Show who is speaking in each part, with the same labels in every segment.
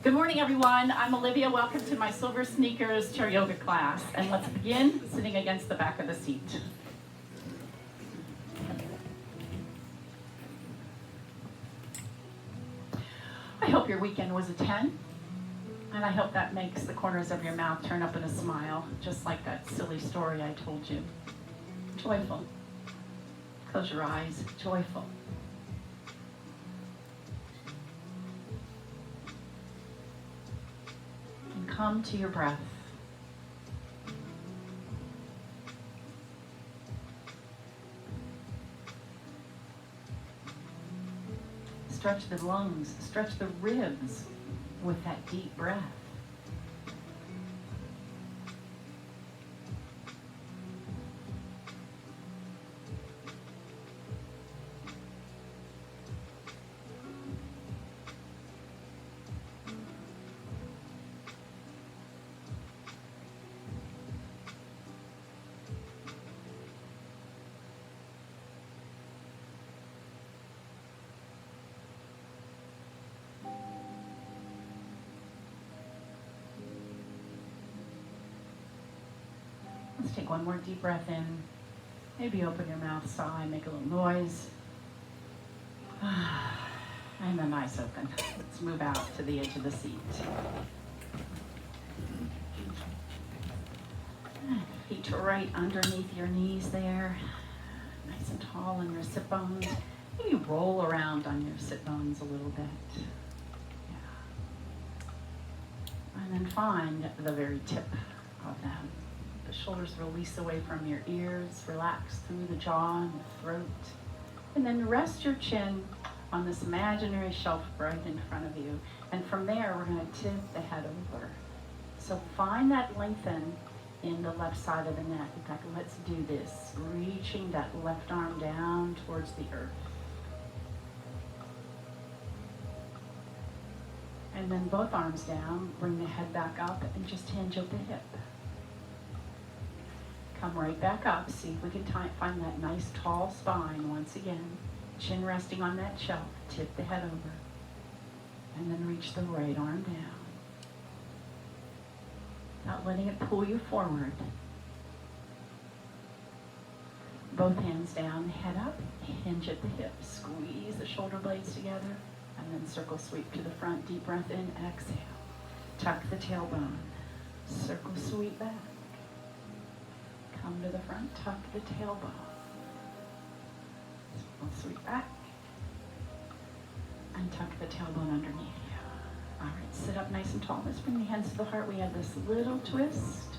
Speaker 1: Good morning, everyone. I'm Olivia. Welcome to my Silversneakers chair yoga class. And let's begin sitting against the back of the seat. I hope your weekend was a 10. And I hope that makes the corners of your mouth turn up in a smile, just like that silly story I told you. Joyful. Close your eyes. Joyful. Come to your breath. Stretch the lungs, stretch the ribs with that deep breath. Let's take one more deep breath in. Maybe open your mouth, sigh, make a little noise. And then eyes open. Let's move out to the edge of the seat. Feet right underneath your knees there. Nice and tall on your sit bones. Maybe roll around on your sit bones a little bit. Yeah. And then find the very tip of them. The shoulders release away from your ears, relax through the jaw and the throat. And then rest your chin on this imaginary shelf right in front of you. And from there, we're going to tip the head over. So find that lengthen in the left side of the neck. In fact, let's do this. Reaching that left arm down towards the earth. And then both arms down, bring the head back up and just hinge at the hip. Come right back up. See if we can find that nice tall spine once again. Chin resting on that shelf. Tip the head over. And then reach the right arm down. Not letting it pull you forward. Both hands down, head up, hinge at the hips. Squeeze the shoulder blades together. And then circle sweep to the front. Deep breath in, exhale. Tuck the tailbone. Circle sweep back. Come to the front, tuck the tailbone. Circle sweep back. And tuck the tailbone underneath you. All right, sit up nice and tall. Let's bring the hands to the heart. We have this little twist.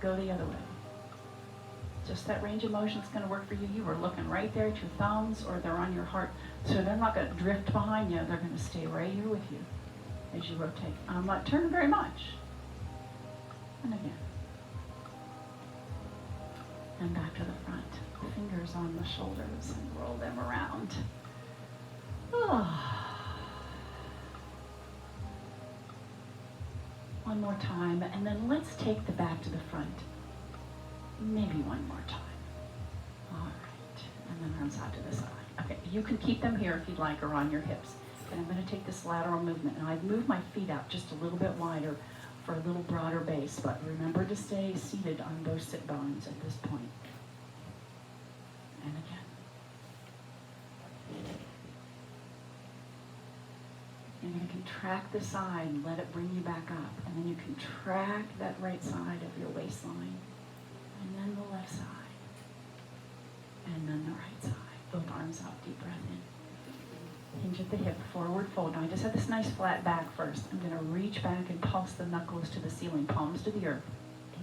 Speaker 1: Go the other way. Just that range of motion is going to work for you. You were looking right there at your thumbs or they're on your heart. So they're not going to drift behind you. They're going to stay right here with you as you rotate. I'm not turning very much. And again. And back to the front. Fingers on the shoulders and roll them around. Oh. One more time, and then let's take the back to the front. Maybe one more time. All right, and then arms out to the side. Okay, you can keep them here if you'd like, or on your hips. And I'm going to take this lateral movement, and I've moved my feet out just a little bit wider for a little broader base, but remember to stay seated on those sit bones at this point. And again. You're going to contract the side and let it bring you back up. And then you contract that right side of your waistline. And then the left side. And then the right side. Both arms out, deep breath in. Hinge at the hip, forward fold. Now I just have this nice flat back first. I'm going to reach back and pulse the knuckles to the ceiling, palms to the earth. 8,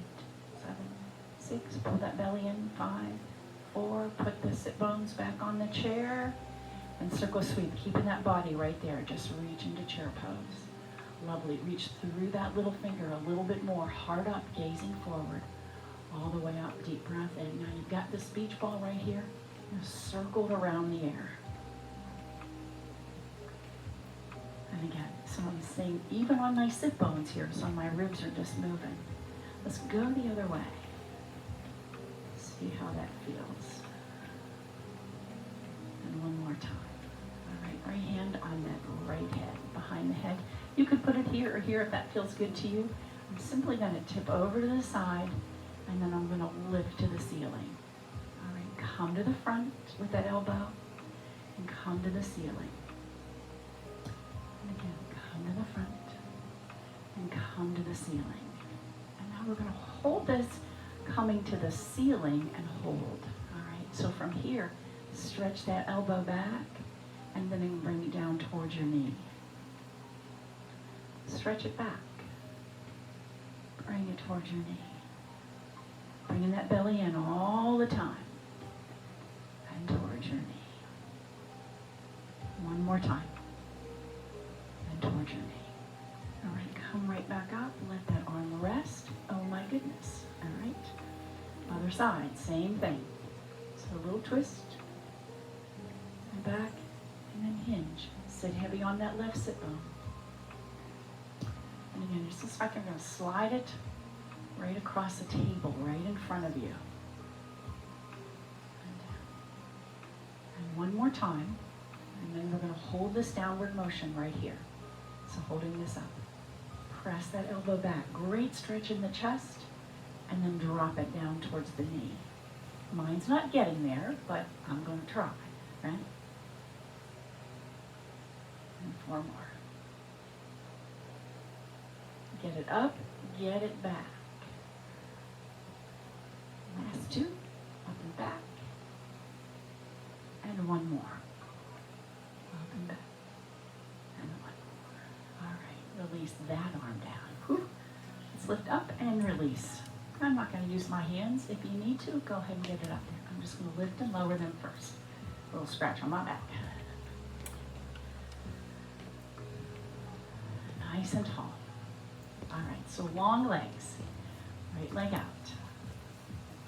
Speaker 1: 7, 6, pull that belly in. 5, 4, put the sit bones back on the chair. And circle sweep, keeping that body right there. Just reach into chair pose. Lovely. Reach through that little finger a little bit more. Heart up, gazing forward. All the way up, deep breath in. Now you've got this beach ball right here. You're circled around the air. And again, so I'm saying even on my sit bones here, so my ribs are just moving. Let's go the other way. See how that feels. And one more time. All right, right hand on that right head, behind the head. You could put it here or here if that feels good to you. I'm simply going to tip over to the side, and then I'm going to lift to the ceiling. All right, come to the front with that elbow, and come to the ceiling. And again, come to the front, and come to the ceiling. And now we're going to hold this coming to the ceiling and hold. All right, so from here, stretch that elbow back, and then bring it down towards your knee. Stretch it back. Bring it towards your knee. Bringing that belly in all the time. And towards your knee. One more time. And towards your knee. All right, come right back up. Let that arm rest. Oh my goodness. All right. Other side, same thing. So a little twist. And back. And then hinge. Sit heavy on that left sit bone. And again, just looks like I'm going to slide it right across the table, right in front of you. And one more time. And then we're going to hold this downward motion right here. So holding this up. Press that elbow back. Great stretch in the chest. And then drop it down towards the knee. Mine's not getting there, but I'm going to try. Right? And 4 more. Get it up, get it back. Last 2, up and back. And 1 more. Up and back. And 1 more. All right, release that arm down. Whew. Let's lift up and release. I'm not going to use my hands. If you need to, go ahead and get it up there. I'm just going to lift and lower them first. A little scratch on my back. Nice and tall. All right, so long legs. Right leg out.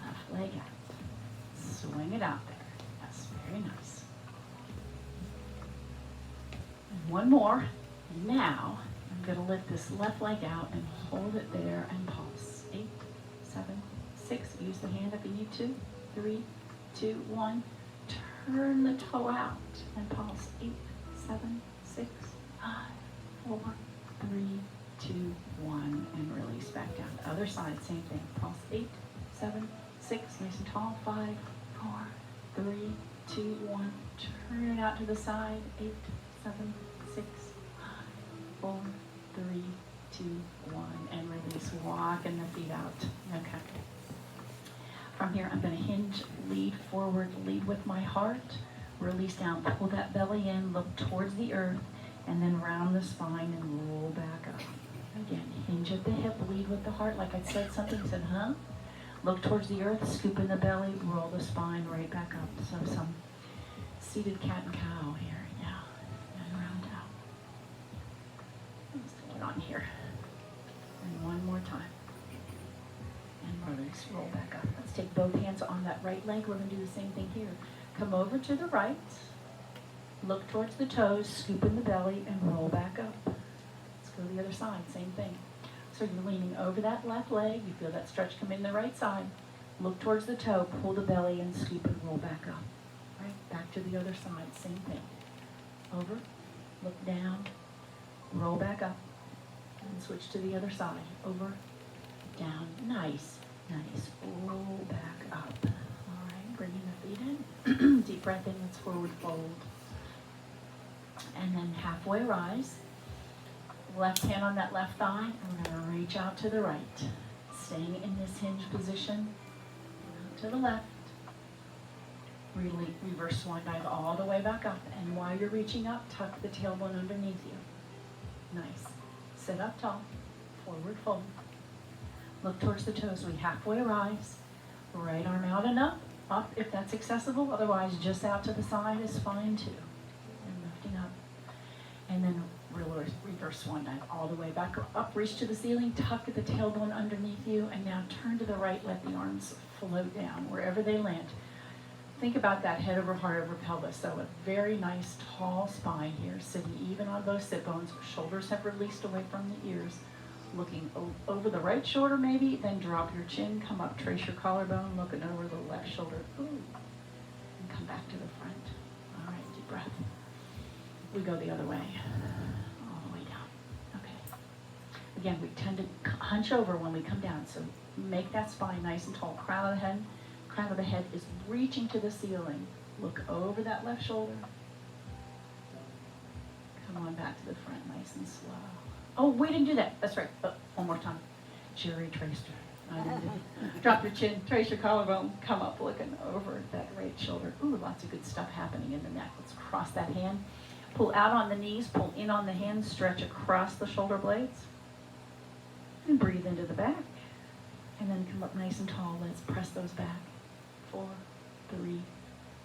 Speaker 1: Left leg out. Swing it out there. That's very nice. And 1 more. And now, I'm going to lift this left leg out and hold it there and pulse. 8, 7, 6. Use the hand if you need to. 3, 2, 1. Turn the toe out and pulse. 8, 7, 6, 5, 4, 3, 2, 1, and release back down. The other side, same thing. Pulse 8, 7, 6, nice and tall. 5, 4, 3, 2, 1. Turn it out to the side. 8, 7, 6, 5, 4, 3, 2, 1, and release. Walking the feet out. Okay. From here, I'm going to hinge, lead forward, lead with my heart. Release down. Pull that belly in. Look towards the earth. And then round the spine and roll back up. Again, hinge at the hip, lead with the heart. Like I said something, said, huh? Look towards the earth, scoop in the belly, roll the spine right back up. So some seated cat and cow here. Yeah, and round out. Let's hold on here. And 1 more time. And release, roll back up. Let's take both hands on that right leg. We're going to do the same thing here. Come over to the right. Look towards the toes, scoop in the belly, and roll back up. Let's go to the other side, same thing. So you're leaning over that left leg. You feel that stretch come in the right side. Look towards the toe, pull the belly, and scoop and roll back up. Right, back to the other side, same thing. Over, look down, roll back up, and switch to the other side. Over, down, nice, nice. Roll back up. All right, bringing the feet in. Deep breath in, let's forward fold. And then halfway rise. Left hand on that left thigh. I'm going to reach out to the right. Staying in this hinge position. To the left. Reverse swan dive all the way back up. And while you're reaching up, tuck the tailbone underneath you. Nice. Sit up tall. Forward fold. Look towards the toes. We halfway rise. Right arm out and up. Up if that's accessible. Otherwise, just out to the side is fine too. And lifting up. And then reverse swan dive all the way back up. Reach to the ceiling. Tuck the tailbone underneath you. And now turn to the right. Let the arms float down wherever they land. Think about that head over heart over pelvis. So a very nice tall spine here, sitting even on both sit bones. Shoulders have released away from the ears. Looking over the right shoulder maybe, then drop your chin, come up, trace your collarbone, looking over the left shoulder. Ooh. And come back to the front. All right, deep breath. We go the other way. All the way down. again, we tend to hunch over when we come down, so make that spine nice and tall. Crown of the head is reaching to the ceiling. Look over that left shoulder. Come on back to the front, nice and slow. Oh, we didn't do that. That's right. One more time. Jerry traced her. I didn't do it. Drop your chin, trace your collarbone, come up looking over that right shoulder. Ooh, lots of good stuff happening in the neck. Let's cross that hand. Pull out on the knees, pull in on the hands, stretch across the shoulder blades. And breathe into the back. And then come up nice and tall. Let's press those back. 4, 3,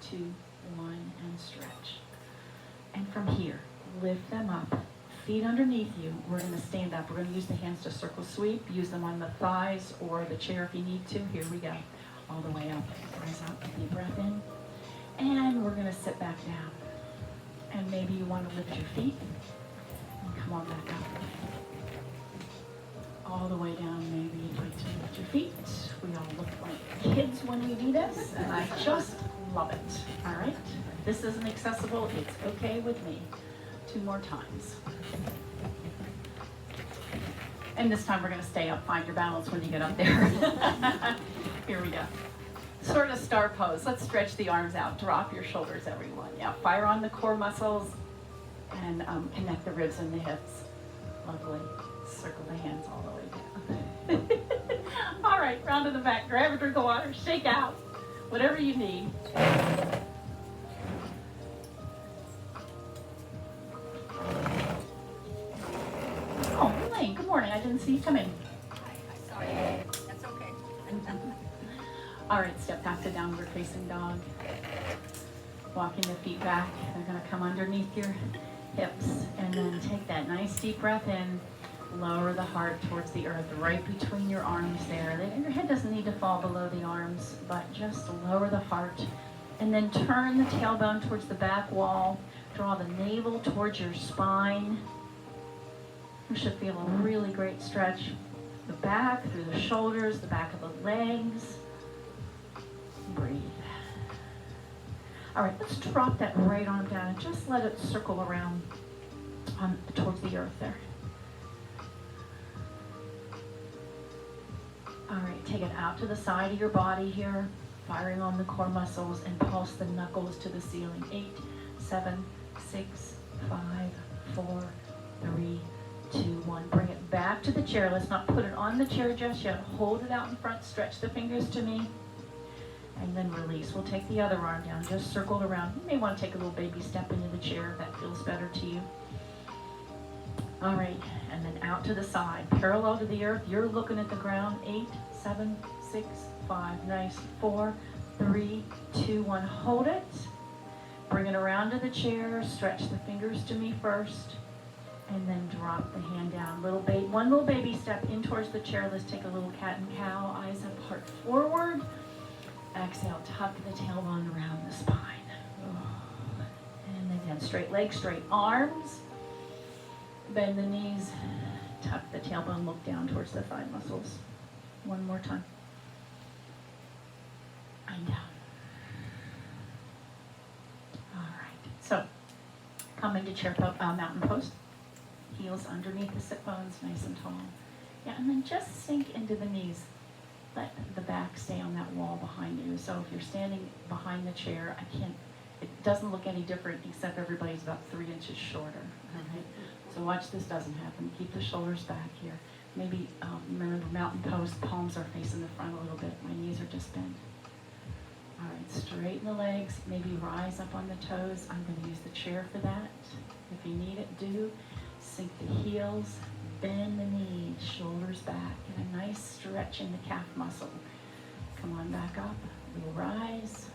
Speaker 1: 2, 1, and stretch. And from here, lift them up. Feet underneath you. We're going to stand up. We're going to use the hands to circle sweep. Use them on the thighs or the chair if you need to. Here we go. All the way up. Rise up. Deep breath in. And we're going to sit back down. And maybe you want to lift your feet. And come on back up. All the way down. Maybe you'd like to lift your feet. We all look like kids when we do this. And I just love it. All right? This isn't accessible. It's okay with me. 2 more times. And this time we're going to stay up. Find your balance when you get up there. Here we go. Sort of star pose. Let's stretch the arms out. Drop your shoulders, everyone. Yeah, fire on the core muscles and connect the ribs and the hips. Lovely. Circle the hands all the way down. All right, round to the back. Grab a drink of water. Shake out. Whatever you need. Good morning. I didn't see you come in.
Speaker 2: Sorry. That's okay.
Speaker 1: All right, step back to downward facing dog. Walking the feet back. They're going to come underneath your hips. And then take that nice deep breath in. Lower the heart towards the earth, right between your arms there. Your head doesn't need to fall below the arms, but just lower the heart. And then turn the tailbone towards the back wall. Draw the navel towards your spine. You should feel a really great stretch. The back, through the shoulders, the back of the legs. Breathe. All right, let's drop that right arm down and just let it circle around towards the earth there. All right, take it out to the side of your body here, firing on the core muscles and pulse the knuckles to the ceiling. 8, 7, 6, 5, 4, 3, 2, 1. Bring it back to the chair. Let's not put it on the chair just yet. Hold it out in front. Stretch the fingers to me. And then release. We'll take the other arm down. Just circle it around. You may want to take a little baby step into the chair if that feels better to you. All right. And then out to the side. Parallel to the earth. You're looking at the ground. 8, 7, 6, 5. Nice. 4, 3, 2, 1. Hold it. Bring it around to the chair. Stretch the fingers to me first. And then drop the hand down. One little baby step in towards the chair. Let's take a little cat and cow. Eyes up, heart forward. Exhale, tuck the tailbone around the spine. And again, straight legs, straight arms. Bend the knees. Tuck the tailbone, look down towards the thigh muscles. One more time. And down. All right. So, come into chair mountain pose. Heels underneath the sit bones, nice and tall. Yeah, and then just sink into the knees. Let the back stay on that wall behind you. So if you're standing behind the chair, it doesn't look any different except everybody's about 3 inches shorter. Right? So watch this doesn't happen. Keep the shoulders back here. Maybe remember mountain pose, palms are facing the front a little bit. My knees are just bent. All right, straighten the legs. Maybe rise up on the toes. I'm going to use the chair for that. If you need it, do. Sink the heels, bend the knees, shoulders back, and a nice stretch in the calf muscle. Come on back up. We'll rise.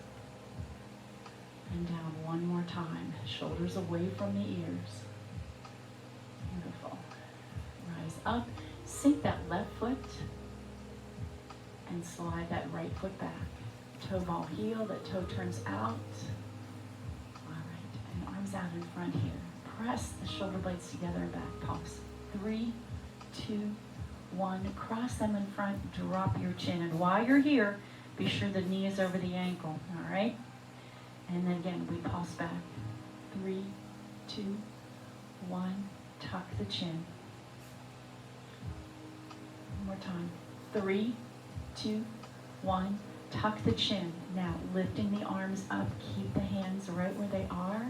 Speaker 1: And down one more time. Shoulders away from the ears. Beautiful. Rise up. Sink that left foot. And slide that right foot back. Toe ball heel. That toe turns out. All right. And arms out in front here. Press the shoulder blades together and back. Pulse. 3, 2, 1. Cross them in front. Drop your chin. And while you're here, be sure the knee is over the ankle. All right? And then again, we pulse back. 3, 2, 1. Tuck the chin. more time. 3, 2, 1. Tuck the chin. Now lifting the arms up. Keep the hands right where they are.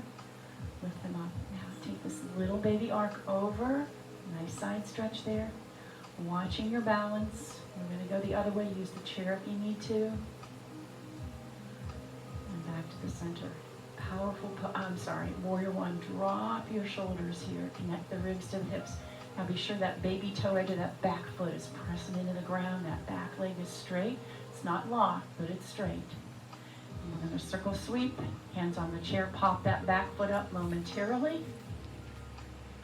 Speaker 1: Lift them up. Now take this little baby arc over. Nice side stretch there. Watching your balance. We're going to go the other way. Use the chair if you need to. And back to the center. Powerful, warrior one. Drop your shoulders here. Connect the ribs to the hips. Now be sure that baby toe edge of that back foot is pressing into the ground. That back leg is straight. It's not locked, but it's straight. And we're going to circle sweep. Hands on the chair. Pop that back foot up momentarily.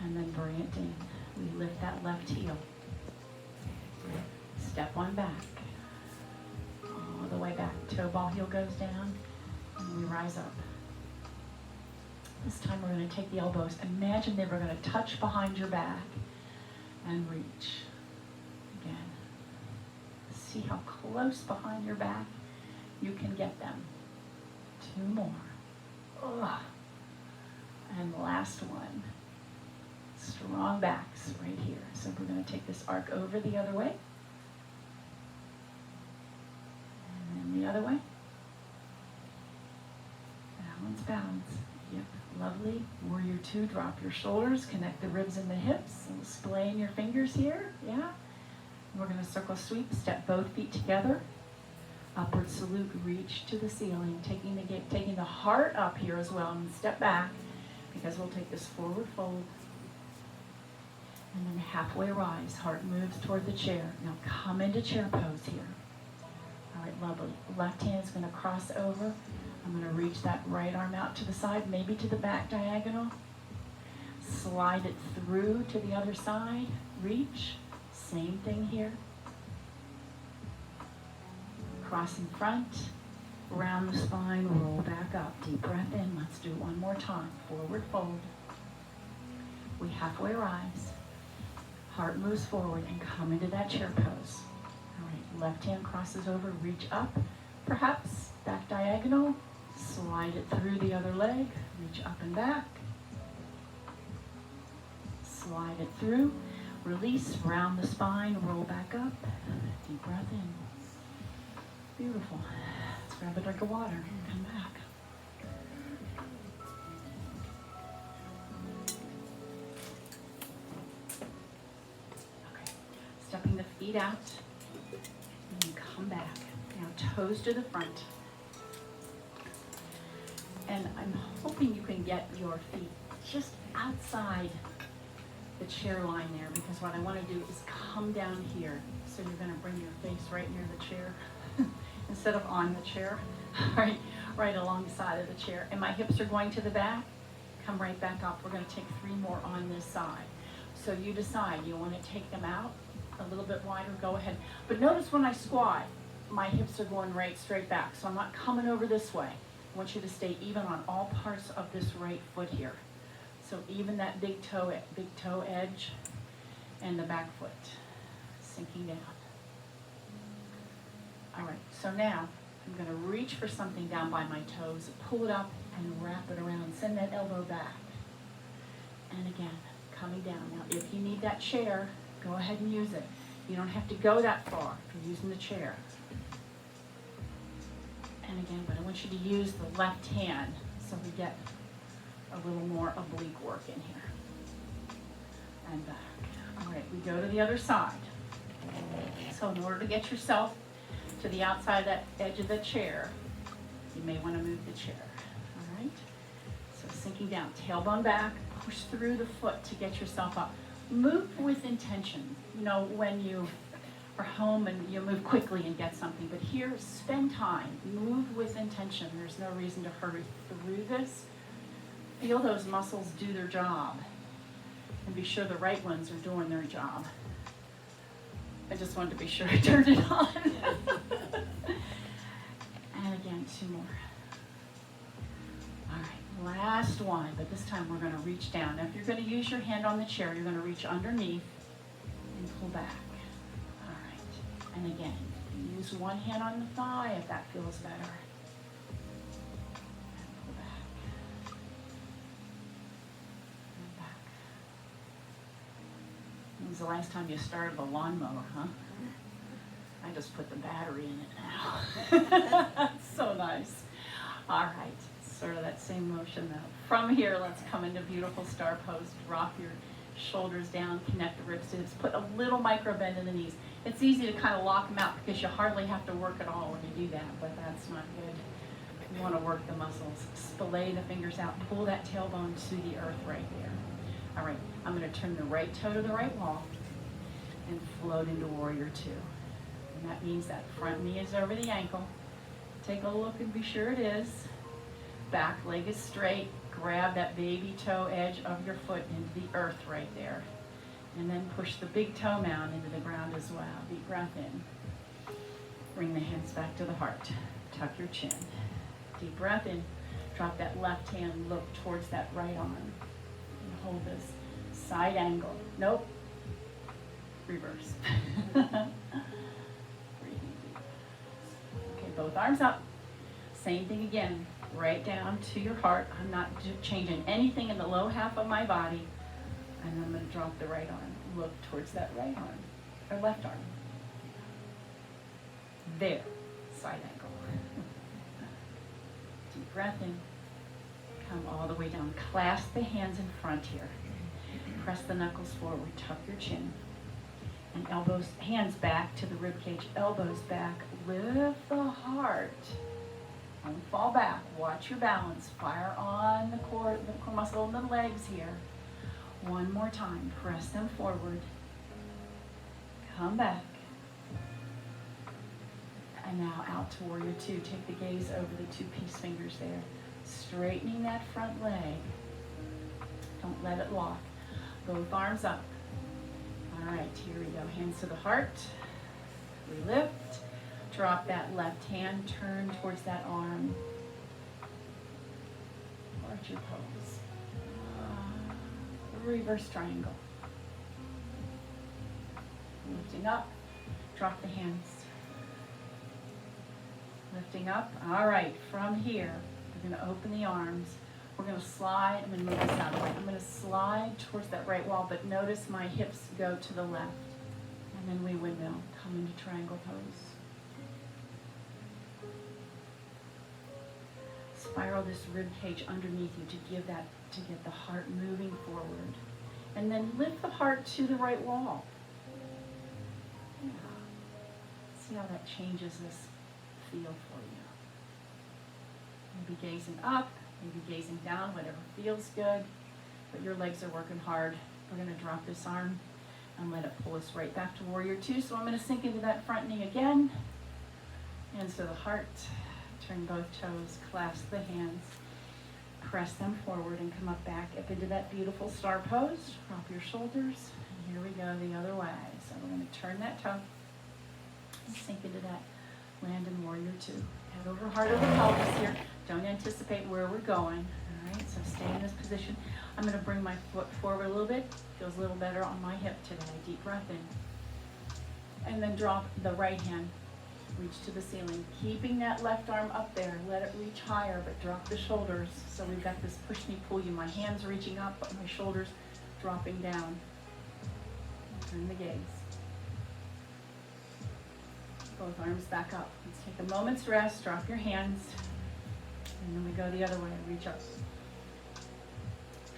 Speaker 1: And then bring it in. We lift that left heel. Step one back. All the way back. Toe ball heel goes down. And we rise up. This time we're going to take the elbows. Imagine they were going to touch behind your back and reach. Again. See how close behind your back you can get them. 2 more. Ugh. And the last one. Strong backs right here. So we're going to take this arc over the other way. And then the other way. Balance, balance. Yep, lovely. Warrior 2, drop your shoulders, connect the ribs and the hips, and displaying your fingers here, yeah? We're going to circle sweep, step both feet together. Upward salute, reach to the ceiling, taking the heart up here as well, and step back, because we'll take this forward fold. And then halfway rise, heart moves toward the chair. Now come into chair pose here. All right, lovely. Left hand is going to cross over. I'm going to reach that right arm out to the side, maybe to the back diagonal. Slide it through to the other side. Reach. Same thing here. Cross in front. Round the spine. Roll back up. Deep breath in. Let's do one more time. Forward fold. We halfway rise. Heart moves forward and come into that chair pose. All right. Left hand crosses over. Reach up. Perhaps back diagonal. Slide it through the other leg, reach up and back. Slide it through, release, round the spine, roll back up. Deep breath in. Beautiful. Let's grab a drink of water and come back. Okay, stepping the feet out and then come back. Now toes to the front. And I'm hoping you can get your feet just outside the chair line there, because what I want to do is come down here. So you're going to bring your face right near the chair instead of on the chair, right alongside of the chair. And my hips are going to the back. Come right back up. We're going to take 3 more on this side. So you decide, you want to take them out a little bit wider, go ahead. But notice when I squat, my hips are going right straight back. So I'm not coming over this way. I want you to stay even on all parts of this right foot here. So even that big toe edge and the back foot sinking down. All right, so now I'm going to reach for something down by my toes, pull it up and wrap it around. Send that elbow back. And again, coming down. Now, if you need that chair, go ahead and use it. You don't have to go that far if you're using the chair. And again, but I want you to use the left hand so we get a little more oblique work in here. And back. All right, we go to the other side. So in order to get yourself to the outside of that edge of the chair, you may want to move the chair. All right? So sinking down, tailbone back, push through the foot to get yourself up. Move with intention. You know, when you are home and you move quickly and get something, but here, spend time, move with intention. There's no reason to hurry through this. Feel those muscles do their job and be sure the right ones are doing their job. I just wanted to be sure I turned it on. And again, 2 more. All right, last one, but this time we're going to reach down. Now, if you're going to use your hand on the chair, you're going to reach underneath and pull back. And again, use one hand on the thigh if that feels better. And pull back. And back. When was the last time you started a lawnmower, huh? I just put the battery in it now. So nice. All right, sort of that same motion though. From here, let's come into beautiful star pose. Drop your shoulders down, connect the ribs to hips. Put a little micro bend in the knees. It's easy to kind of lock them out because you hardly have to work at all when you do that, but that's not good. You want to work the muscles. Splay the fingers out. Pull that tailbone to the earth right there. All right, I'm going to turn the right toe to the right wall and float into warrior two. And that means that front knee is over the ankle. Take a look and be sure it is. Back leg is straight. Grab that baby toe edge of your foot into the earth right there. And then push the big toe mound into the ground as well. Deep breath in. Bring the hands back to the heart. Tuck your chin. Deep breath in. Drop that left hand, look towards that right arm. And hold this side angle. Nope. Reverse. Breathing deep. Okay, both arms up. Same thing again. Right down to your heart. I'm not changing anything in the low half of my body. And I'm going to drop the right arm. Look towards that right arm, or left arm. There. Side angle. Deep breath in. Come all the way down. Clasp the hands in front here. Press the knuckles forward. Tuck your chin. And elbows, hands back to the rib cage. Elbows back. Lift the heart. Don't fall back. Watch your balance. Fire on the core muscle in the legs here. One more time. Press them forward. Come back. And now out to warrior two. Take the gaze over the two peace fingers there. Straightening that front leg. Don't let it lock. Both arms up. All right, here we go. Hands to the heart. We lift. Drop that left hand. Turn towards that arm. Arch your pose. Reverse triangle. Lifting up. Drop the hands. Lifting up. All right, from here, we're going to open the arms. We're going to slide. I'm going to move this out of the way. I'm going to slide towards that right wall, but notice my hips go to the left. And then we windmill. Come into triangle pose. Spiral this rib cage underneath you to get the heart moving forward. And then lift the heart to the right wall. Yeah. See how that changes this feel for you. Maybe gazing up, maybe gazing down, whatever feels good. But your legs are working hard. We're going to drop this arm and let it pull us right back to warrior two. So I'm going to sink into that front knee again. Hands to the heart. Turn both toes, clasp the hands, press them forward and come up back up into that beautiful star pose. Drop your shoulders. And here we go the other way. So we're going to turn that toe and sink into that land in warrior two. Head over heart over pelvis here. Don't anticipate where we're going. All right, so stay in this position. I'm going to bring my foot forward a little bit. Feels a little better on my hip today. Deep breath in. And then drop the right hand. Reach to the ceiling, keeping that left arm up there. Let it reach higher, but drop the shoulders. So we've got this push me, pull you. My hands reaching up, but my shoulders dropping down. Turn the gaze. Both arms back up. Let's take a moment's rest. Drop your hands. And then we go the other way. Reach up.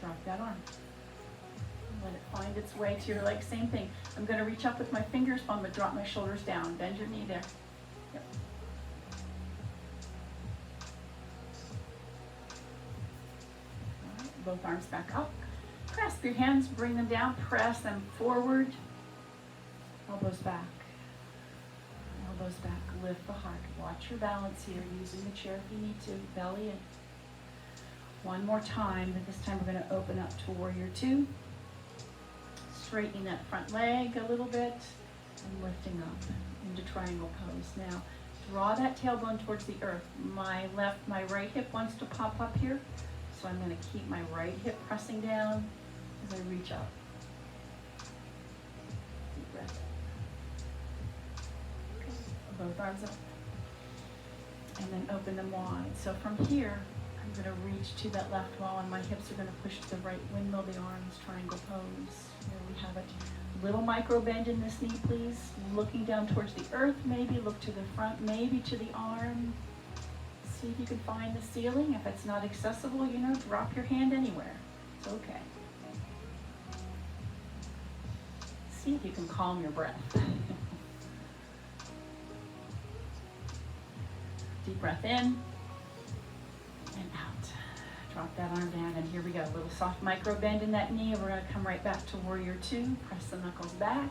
Speaker 1: Drop that arm. Let it find its way to your leg. Same thing. I'm going to reach up with my fingers, but I'm going to drop my shoulders down. Bend your knee there. Yep. All right, both arms back up. Clasp your hands, bring them down, press them forward. Elbows back. Elbows back. Lift the heart. Watch your balance here, using the chair if you need to. Belly in. One more time, but this time we're going to open up to warrior two. Straightening that front leg a little bit and lifting up into triangle pose. Now, draw that tailbone towards the earth. My right hip wants to pop up here, so I'm going to keep my right hip pressing down as I reach up. Deep breath. Okay. Both arms up. And then open them wide. So from here, I'm going to reach to that left wall and my hips are going to push to the right, windmill the arms, triangle pose. There we have it. Little micro bend in this knee, please. Looking down towards the earth, maybe. Look to the front, maybe to the arm. See if you can find the ceiling. If it's not accessible, you know, drop your hand anywhere. It's okay. See if you can calm your breath. Deep breath in and out. Drop that arm down, and here we go. A little soft micro bend in that knee, and we're going to come right back to warrior two. Press the knuckles back.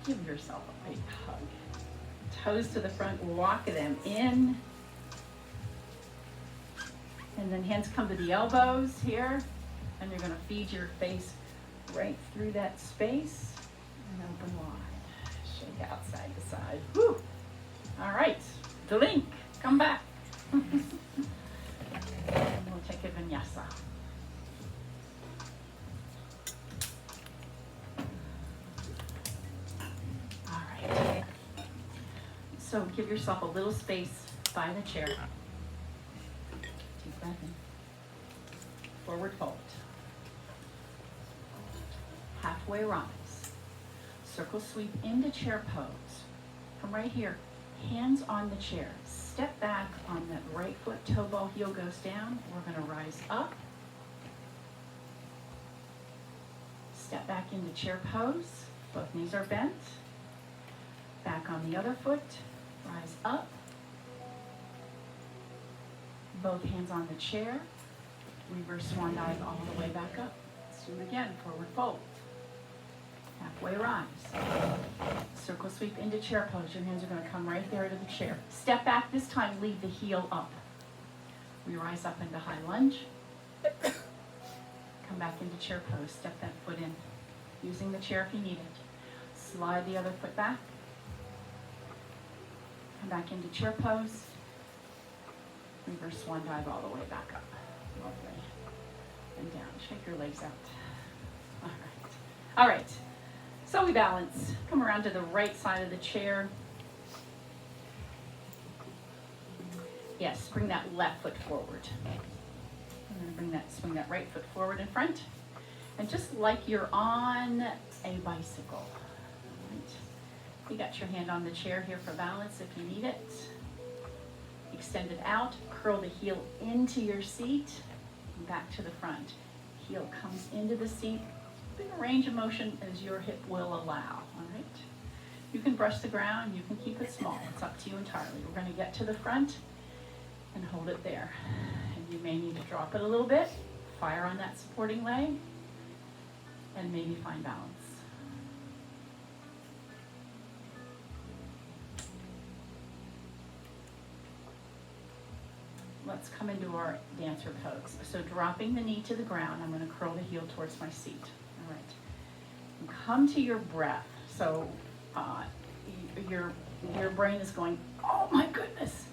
Speaker 1: Give yourself a big hug. Toes to the front, walk them in. And then hands come to the elbows here, and you're going to feed your face right through that space and open wide. Shake out side to side. Woo! All right, Delink, come back. And we'll take a vinyasa. All right. So give yourself a little space by the chair. Deep breath in. Forward fold. Halfway rise. Circle sweep into chair pose. From right here, hands on the chair. Step back on that right foot, toe ball, heel goes down. We're going to rise up. Step back into chair pose. Both knees are bent. Back on the other foot. Rise up. Both hands on the chair. Reverse swan dive all the way back up. Let's do it again. Forward fold. Halfway rise. Circle sweep into chair pose. Your hands are going to come right there to the chair. Step back this time, leave the heel up. We rise up into high lunge. Come back into chair pose. Step that foot in. Using the chair if you need it. Slide the other foot back. Come back into chair pose. Reverse swan dive all the way back up. Lovely. And down. Shake your legs out. All right. All right. So we balance. Come around to the right side of the chair. Yes, bring that left foot forward. I'm going to swing that right foot forward in front. And just like you're on a bicycle. Right. You got your hand on the chair here for balance if you need it. Extend it out. Curl the heel into your seat. And back to the front. Heel comes into the seat. In a range of motion as your hip will allow, all right? You can brush the ground, you can keep it small. It's up to you entirely. We're going to get to the front and hold it there. And you may need to drop it a little bit, fire on that supporting leg, and maybe find balance. Let's come into our dancer pose. So dropping the knee to the ground, I'm going to curl the heel towards my seat. All right. And come to your breath. So your brain is going, oh my goodness.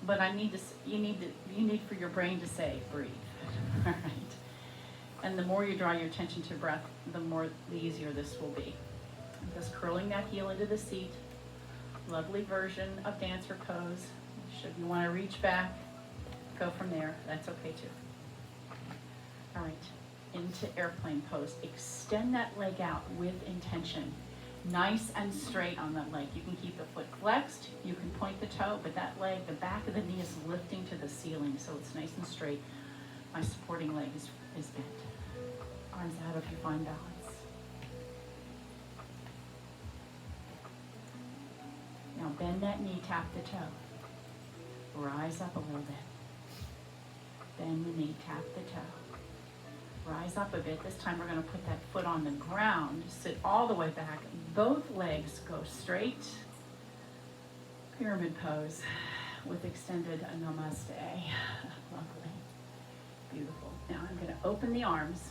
Speaker 1: But you need for your brain to say, breathe. All right. And the more you draw your attention to breath, the easier this will be. Just curling that heel into the seat. Lovely version of dancer pose. Should you want to reach back, go from there. That's okay too. All right. Into airplane pose. Extend that leg out with intention. Nice and straight on that leg. You can keep the foot flexed. You can point the toe, but that leg, the back of the knee is lifting to the ceiling, so it's nice and straight. My supporting leg is bent. Arms out if you find balance. Now bend that knee, tap the toe. Rise up a little bit. Bend the knee, tap the toe. Rise up a bit. This time we're going to put that foot on the ground. Sit all the way back. Both legs go straight. Pyramid pose with extended Namaste. Lovely. Beautiful. Now I'm going to open the arms.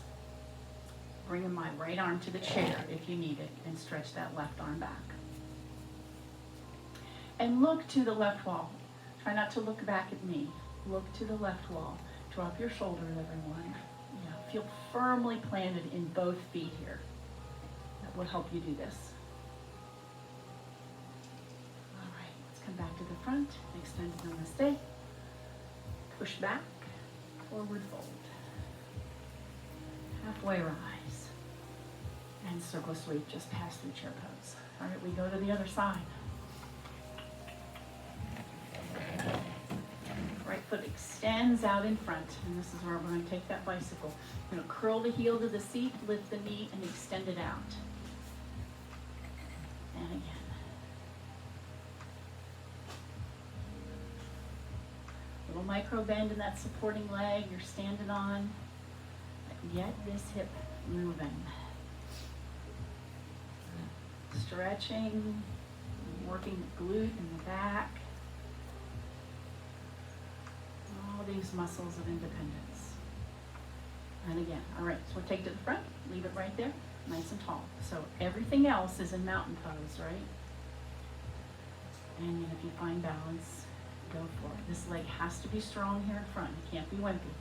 Speaker 1: Bring my right arm to the chair if you need it, and stretch that left arm back. And look to the left wall. Try not to look back at me. Look to the left wall. Drop your shoulders, everyone. Yeah, feel firmly planted in both feet here. That will help you do this. All right, let's come back to the front. Extend Namaste. Push back. Forward fold. Halfway rise. And circle sweep, just pass through chair pose. All right, we go to the other side. Right foot extends out in front, and this is where we're going to take that bicycle. We're going to curl the heel to the seat, lift the knee, and extend it out. And again. Little micro bend in that supporting leg you're standing on. Get this hip moving. Stretching, working the glute in the back. All these muscles of independence. And again, all right, so we'll take to the front, leave it right there, nice and tall. So everything else is in mountain pose, right? And then if you find balance, go for it. This leg has to be strong here in front. It can't be wimpy.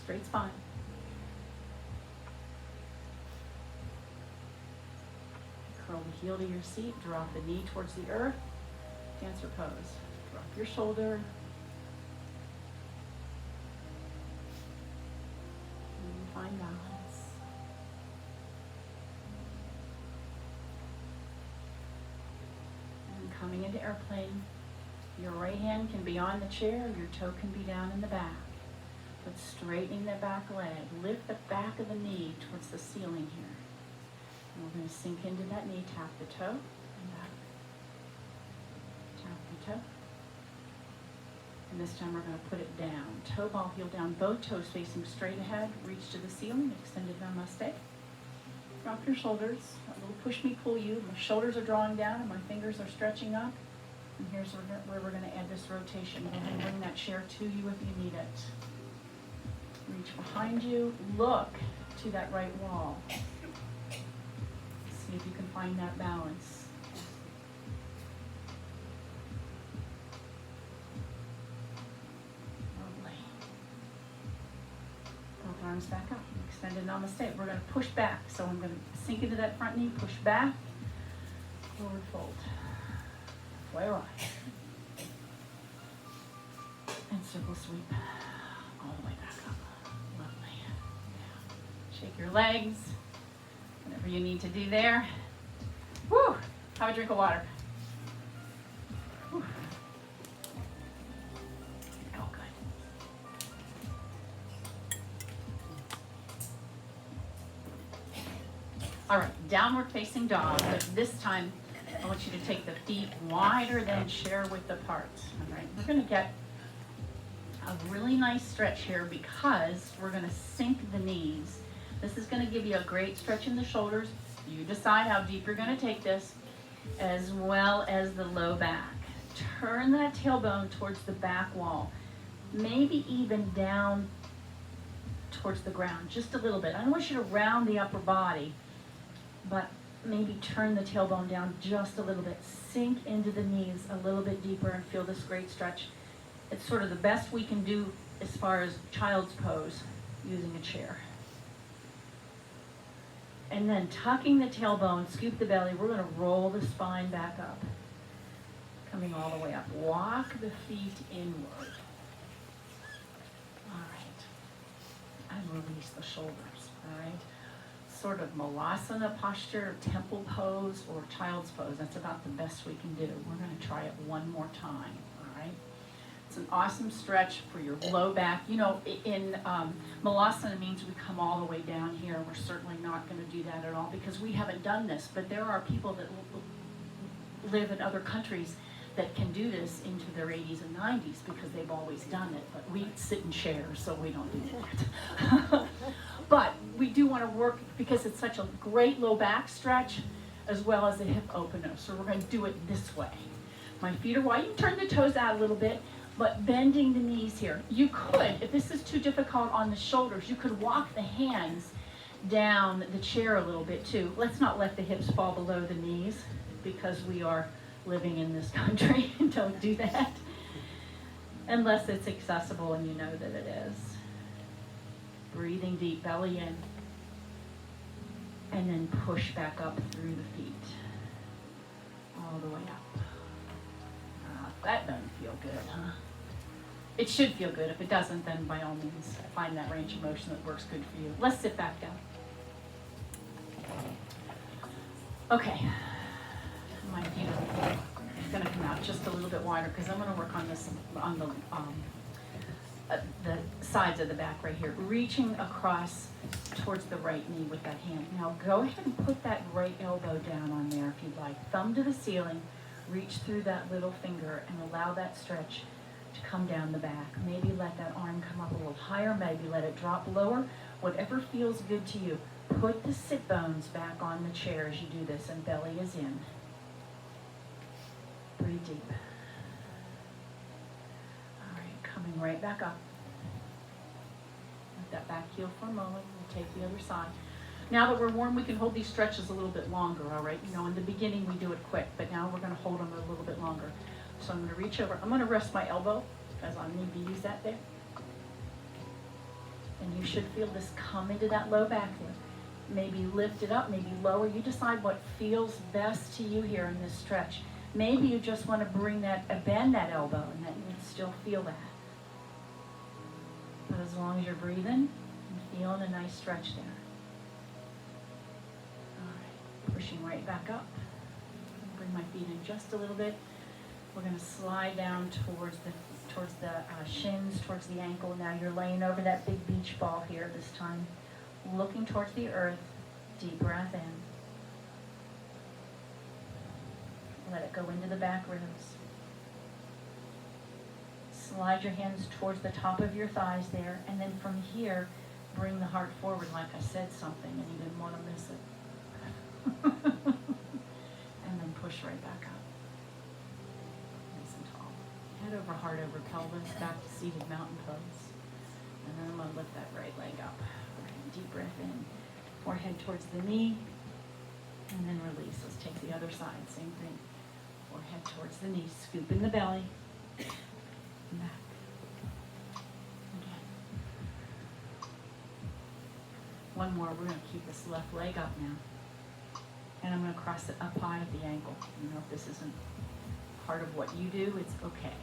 Speaker 1: Straight spine. Curl the heel to your seat, drop the knee towards the earth, dancer pose. Drop your shoulder. And find balance. And coming into airplane, your right hand can be on the chair, your toe can be down in the back. But straightening the back leg, lift the back of the knee towards the ceiling here. And we're going to sink into that knee, tap the toe, and back. Tap the toe. And this time we're going to put it down. Toe ball, heel down, both toes facing straight ahead. Reach to the ceiling, extended Namaste. Drop your shoulders. A little push me, pull you. My shoulders are drawing down and my fingers are stretching up. And here's where we're going to add this rotation. Go ahead and bring that chair to you if you need it. Reach behind you. Look to that right wall. See if you can find that balance. Lovely. Both arms back up. Extended Namaste. We're going to push back. So I'm going to sink into that front knee, push back, forward fold. Way rise. And circle sweep all the way back up. Lovely. Yeah. Shake your legs. Whatever you need to do there. Woo! Have a drink of water. Whew. Oh, good. All right, downward facing dog, but this time I want you to take the feet wider than chair width apart. All right, we're going to get a really nice stretch here because we're going to sink the knees. This is going to give you a great stretch in the shoulders. You decide how deep you're going to take this, as well as the low back. Turn that tailbone towards the back wall, maybe even down towards the ground, just a little bit. I don't want you to round the upper body, but maybe turn the tailbone down just a little bit. Sink into the knees a little bit deeper and feel this great stretch. It's sort of the best we can do as far as child's pose using a chair. And then tucking the tailbone, scoop the belly, we're going to roll the spine back up. Coming all the way up. Walk the feet inward. All right. And release the shoulders. All right. Sort of malasana posture, temple pose, or child's pose. That's about the best we can do. We're going to try it one more time. All right. It's an awesome stretch for your low back. You know, in malasana means we come all the way down here. We're certainly not going to do that at all because we haven't done this. But there are people that live in other countries that can do this into their 80s and 90s because they've always done it. But we sit in chairs, so we don't do that. But we do want to work because it's such a great low back stretch as well as a hip opener. So we're going to do it this way. My feet are wide. You can turn the toes out a little bit. But bending the knees here. You could, if this is too difficult on the shoulders, you could walk the hands down the chair a little bit too. Let's not let the hips fall below the knees because we are living in this country. Don't do that. Unless it's accessible and you know that it is. Breathing deep, belly in. And then push back up through the feet. All the way up. That doesn't feel good, huh? It should feel good. If it doesn't, then by all means, find that range of motion that works good for you. Let's sit back down. Okay. My feet are going to come out just a little bit wider because I'm going to work on this on the sides of the back right here, reaching across towards the right knee with that hand. Now go ahead and put that right elbow down on there if you'd like. Thumb to the ceiling, reach through that little finger and allow that stretch to come down the back. Maybe let that arm come up a little higher, maybe let it drop lower, whatever feels good to you. Put the sit bones back on the chair as you do this and belly is in. Breathe deep. All right, coming right back up. Let that back heel for a moment. We'll take the other side. Now that we're warm, we can hold these stretches a little bit longer, all right? You know, in the beginning we do it quick, but now we're going to hold them a little bit longer. So I'm going to reach over. I'm going to rest my elbow because I need to use that there. And you should feel this come into that low back here. Maybe lift it up, maybe lower. You decide what feels best to you here in this stretch. Maybe you just want to bring that, bend that elbow and that you can still feel that. But as long as you're breathing and feeling a nice stretch there. All right, pushing right back up. Bring my feet in just a little bit. We're going to slide down towards the shins, towards the ankle. Now you're laying over that big beach ball here this time. Looking towards the earth, deep breath in. Let it go into the back ribs. Slide your hands towards the top of your thighs there, and then from here, bring the heart forward like I said something and you didn't want to miss it. And then push right back up. Nice and tall. Head over, heart over, pelvis, back to seated mountain pose. And then I'm going to lift that right leg up. Deep breath in, forehead towards the knee, and then release. Let's take the other side, same thing. Forehead towards the knee, scoop in the belly, and back. Again. One more, we're going to keep this left leg up now. And I'm going to cross it up high at the ankle. You know, if this isn't part of what you do, it's okay.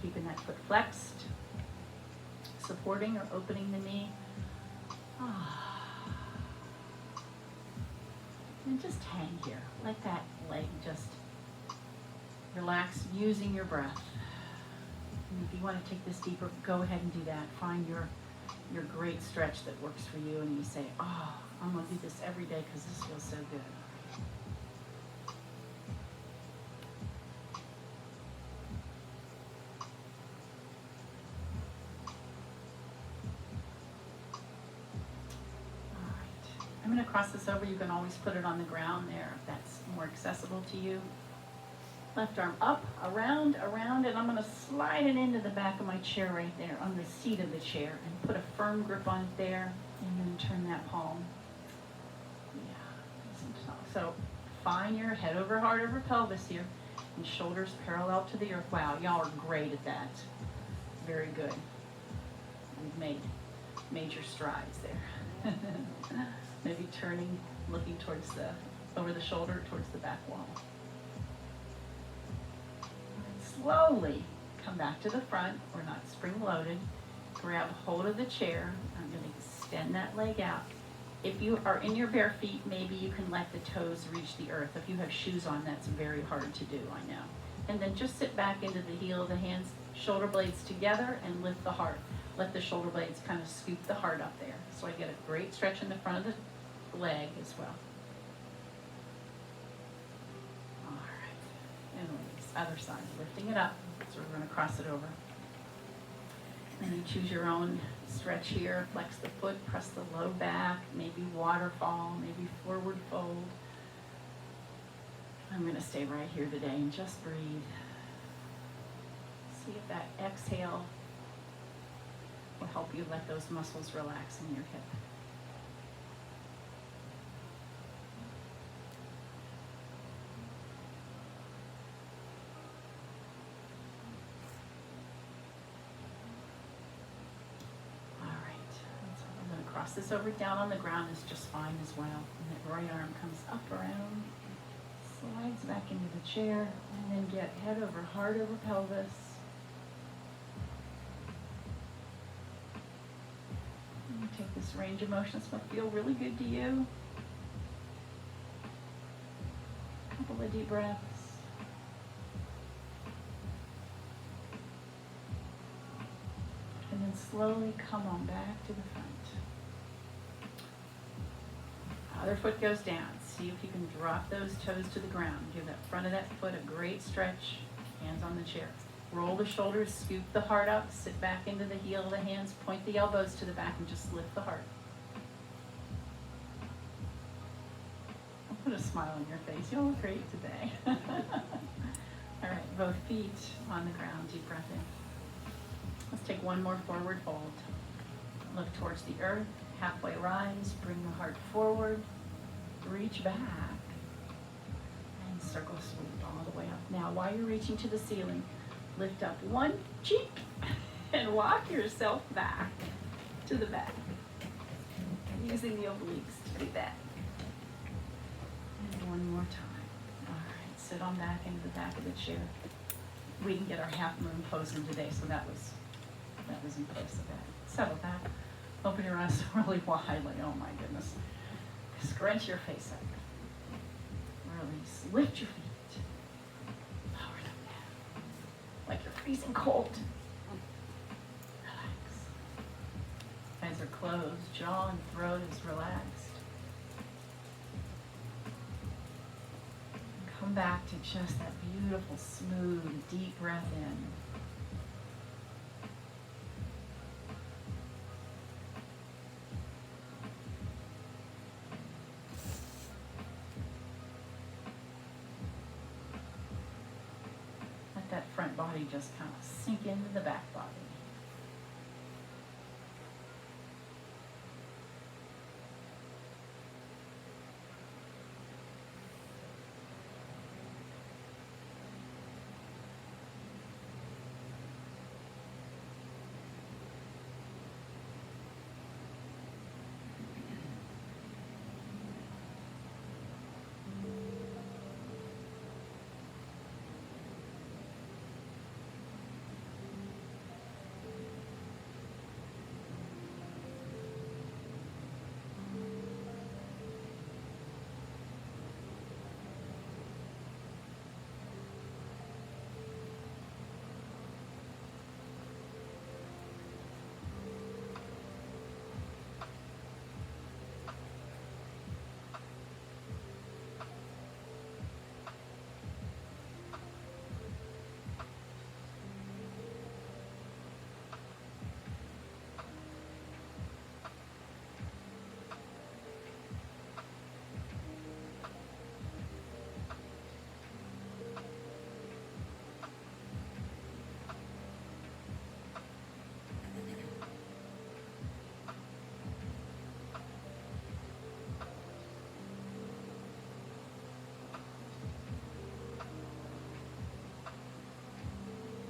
Speaker 1: Keeping that foot flexed, supporting or opening the knee. And just hang here. Let that leg just relax using your breath. And if you want to take this deeper, go ahead and do that. Find your great stretch that works for you and you say, oh, I'm going to do this every day because this feels so good. I'm going to cross this over. You can always put it on the ground there if that's more accessible to you. Left arm up, around, and I'm going to slide it into the back of my chair right there on the seat of the chair and put a firm grip on it there and then turn that palm. Yeah. So find your head over, heart over, pelvis here and shoulders parallel to the earth. Wow, y'all are great at that. Very good. We've made major strides there. Maybe turning, looking towards over the shoulder, towards the back wall. And slowly come back to the front. We're not spring-loaded. Grab hold of the chair. I'm going to extend that leg out. If you are in your bare feet, maybe you can let the toes reach the earth. If you have shoes on, that's very hard to do, I know. And then just sit back into the heel of the hands, shoulder blades together, and lift the heart. Let the shoulder blades kind of scoop the heart up there. So I get a great stretch in the front of the leg as well. All right. And release. Other side. Lifting it up. So we're going to cross it over. And you choose your own stretch here. Flex the foot. Press the low back. Maybe waterfall. Maybe forward fold. I'm going to stay right here today and just breathe. See if that exhale will help you let those muscles relax in your hip. All right, so I'm going to cross this over down on the ground is just fine as well. And that right arm comes up around, slides back into the chair, and then get head over, heart over pelvis. Take this range of motion. This will feel really good to you. Couple of deep breaths. And then slowly come on back to the front. Other foot goes down. See if you can drop those toes to the ground. Give that front of that foot a great stretch. Hands on the chair. Roll the shoulders, scoop the heart up, sit back into the heel of the hands, point the elbows to the back and just lift the heart. I'll put a smile on your face. You all look great today. All right, both feet on the ground. Deep breath in. Let's take one more forward fold. Look towards the earth, halfway rise, bring the heart forward, reach back, and circle sweep all the way up. Now, while you're reaching to the ceiling, lift up one cheek and walk yourself back to the back, using the obliques to do that. And one more time. All right, sit on back into the back of the chair. We didn't get our half moon pose in today, so that was in place of that. Settle back. Open your eyes really wide, like, oh my goodness. Scrunch your face up. Release. Lift your feet. Lower them down. Like you're freezing cold. Relax. Eyes are closed. Jaw and throat is relaxed. Come back to just that beautiful, smooth, deep breath in. Let that front body just kind of sink into the back body.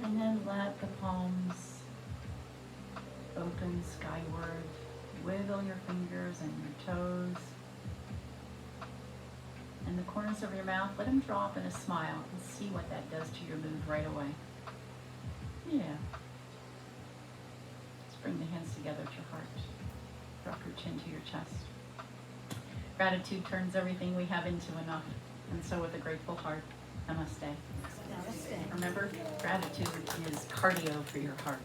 Speaker 1: And then let the palms open skyward. Wiggle your fingers and your toes. And the corners of your mouth, let them drop in a smile and see what that does to your mood right away. Yeah. Let's bring the hands together at your heart. Drop your chin to your chest. Gratitude turns everything we have into enough. And so with a grateful heart, namaste.
Speaker 2: Namaste.
Speaker 1: Remember, gratitude is cardio for your heart.